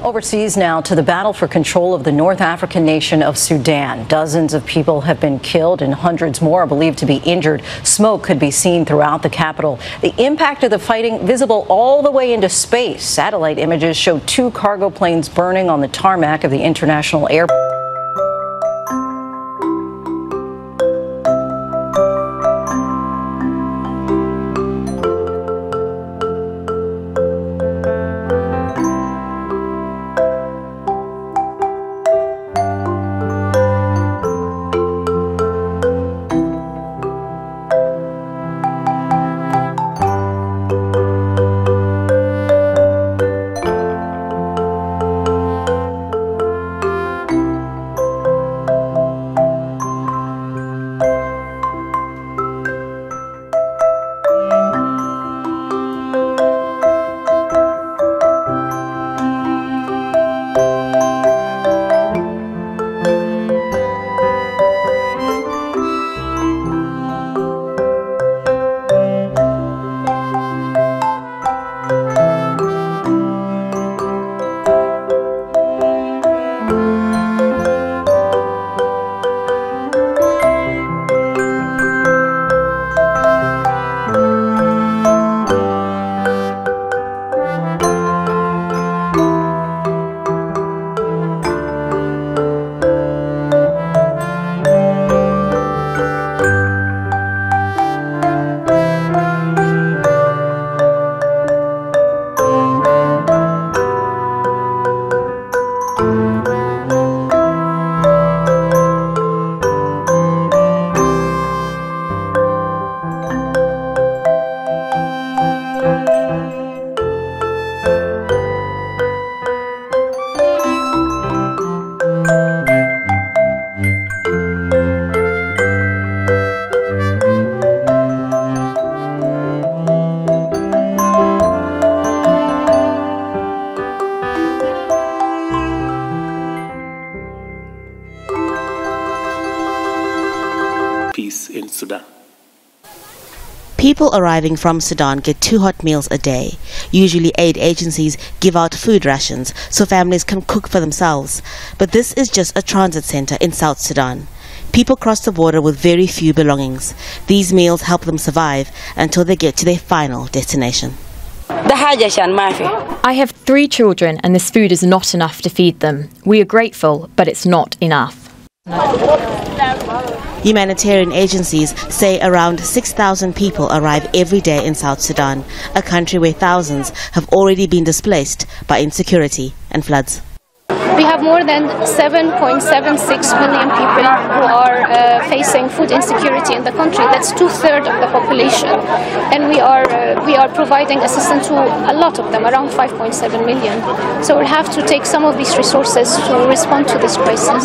Overseas now to the battle for control of the North African nation of Sudan. Dozens of people have been killed and hundreds more are believed to be injured. Smoke could be seen throughout the capital. The impact of the fighting visible all the way into space. Satellite images show 2 cargo planes burning on the tarmac of the international airport. In Sudan. People arriving from Sudan get 2 hot meals a day. Usually aid agencies give out food rations so families can cook for themselves. But this is just a transit center in South Sudan. People cross the border with very few belongings. These meals help them survive until they get to their final destination. I have 3 children and this food is not enough to feed them. We are grateful, but it's not enough. Humanitarian agencies say around 6,000 people arrive every day in South Sudan, a country where thousands have already been displaced by insecurity and floods. We have more than 7.76 million people who are facing food insecurity in the country. That's 2/3 of the population. And we are providing assistance to a lot of them, around 5.7 million. So we'll have to take some of these resources to respond to this crisis.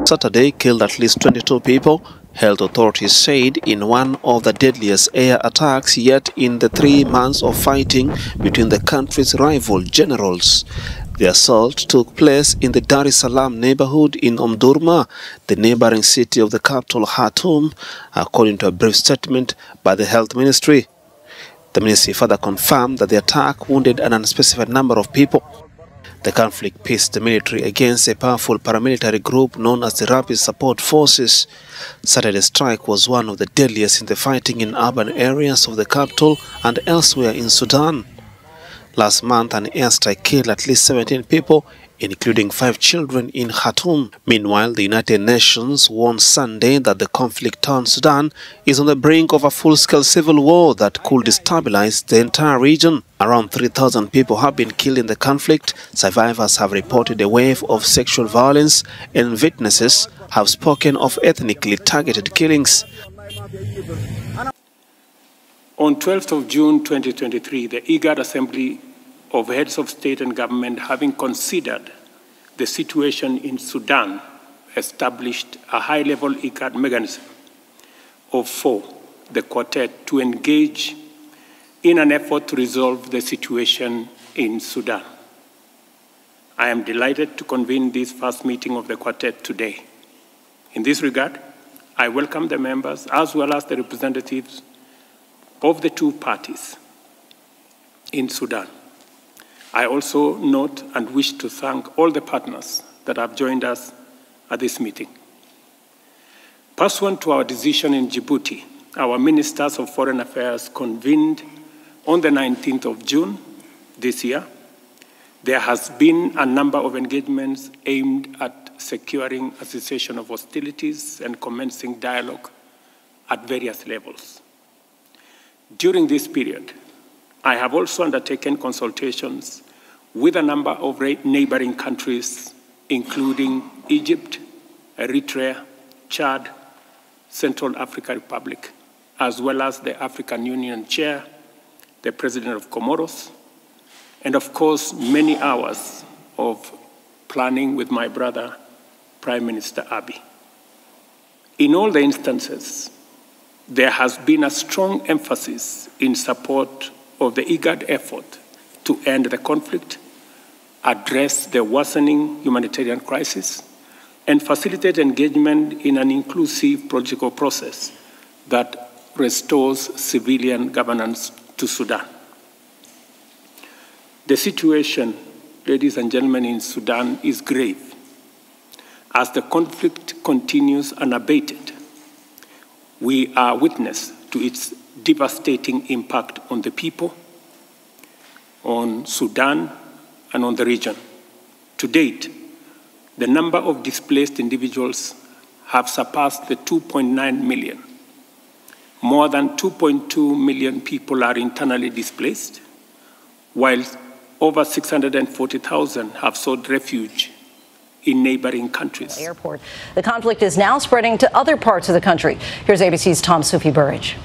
Saturday killed at least 22 people, health authorities said, in one of the deadliest air attacks yet in the 3 months of fighting between the country's rival generals. The assault took place in the Dar es Salaam neighborhood in Omdurman, the neighboring city of the capital Khartoum, according to a brief statement by the health ministry. The ministry further confirmed that the attack wounded an unspecified number of people. The conflict pitted the military against a powerful paramilitary group known as the Rapid Support Forces. Saturday's strike was one of the deadliest in the fighting in urban areas of the capital and elsewhere in Sudan. Last month, an airstrike killed at least 17 people, including 5 children in Khartoum. Meanwhile, the United Nations warned Sunday that the conflict-torn Sudan is on the brink of a full-scale civil war that could destabilize the entire region. Around 3,000 people have been killed in the conflict. Survivors have reported a wave of sexual violence, and witnesses have spoken of ethnically targeted killings. On 12th of June 2023, the IGAD Assembly of Heads of State and Government, having considered the situation in Sudan, established a high-level IGAD mechanism of 4, the Quartet, to engage in an effort to resolve the situation in Sudan. I am delighted to convene this first meeting of the Quartet today. In this regard, I welcome the members as well as the representatives of the 2 parties in Sudan. I also note and wish to thank all the partners that have joined us at this meeting. Pursuant to our decision in Djibouti, our Ministers of Foreign Affairs convened on the 19th of June this year. There has been a number of engagements aimed at securing a cessation of hostilities and commencing dialogue at various levels. During this period, I have also undertaken consultations with a number of neighboring countries, including Egypt, Eritrea, Chad, Central African Republic, as well as the African Union Chair, the President of Comoros, and of course, many hours of planning with my brother, Prime Minister Abiy. In all the instances, there has been a strong emphasis in support of the IGAD effort to end the conflict, address the worsening humanitarian crisis, and facilitate engagement in an inclusive political process that restores civilian governance to Sudan. The situation, ladies and gentlemen, in Sudan is grave. As the conflict continues unabated, we are witness to its devastating impact on the people, on Sudan, and on the region. To date, the number of displaced individuals have surpassed the 2.9 million. More than 2.2 million people are internally displaced, while over 640,000 have sought refuge in neighboring countries. Airport. The conflict is now spreading to other parts of the country. Here's ABC's Tom Sufi Burridge.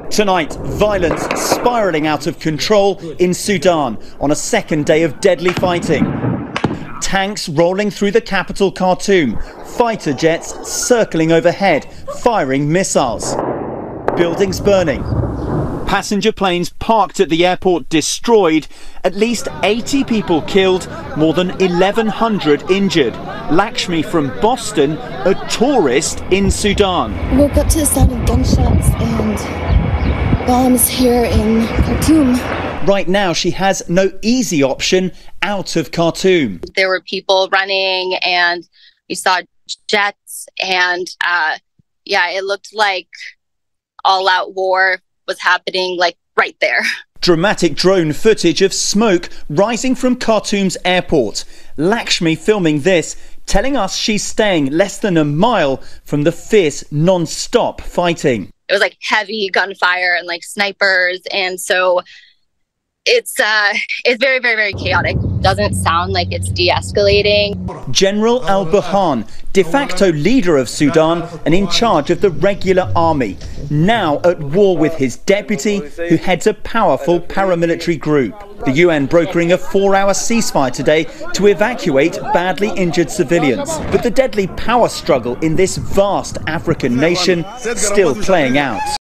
Tonight, violence spiralling out of control in Sudan on a second day of deadly fighting. Tanks rolling through the capital Khartoum, fighter jets circling overhead, firing missiles. Buildings burning. Passenger planes parked at the airport destroyed, at least 80 people killed, more than 1,100 injured. Lakshmi from Boston, a tourist in Sudan. We woke up to the sound of gunshots and bombs here in Khartoum. Right now, she has no easy option out of Khartoum. There were people running and we saw jets and it looked like all-out war was happening like right there. Dramatic drone footage of smoke rising from Khartoum's airport. Lakshmi filming this, telling us she's staying less than a mile from the fierce non-stop fighting. It was like heavy gunfire and like snipers, and so it's very, very, very chaotic. Doesn't sound like it's de-escalating. General Al-Burhan, de facto leader of Sudan and in charge of the regular army, now at war with his deputy, who heads a powerful paramilitary group. The UN brokering a 4-hour ceasefire today to evacuate badly injured civilians. But the deadly power struggle in this vast African nation still playing out.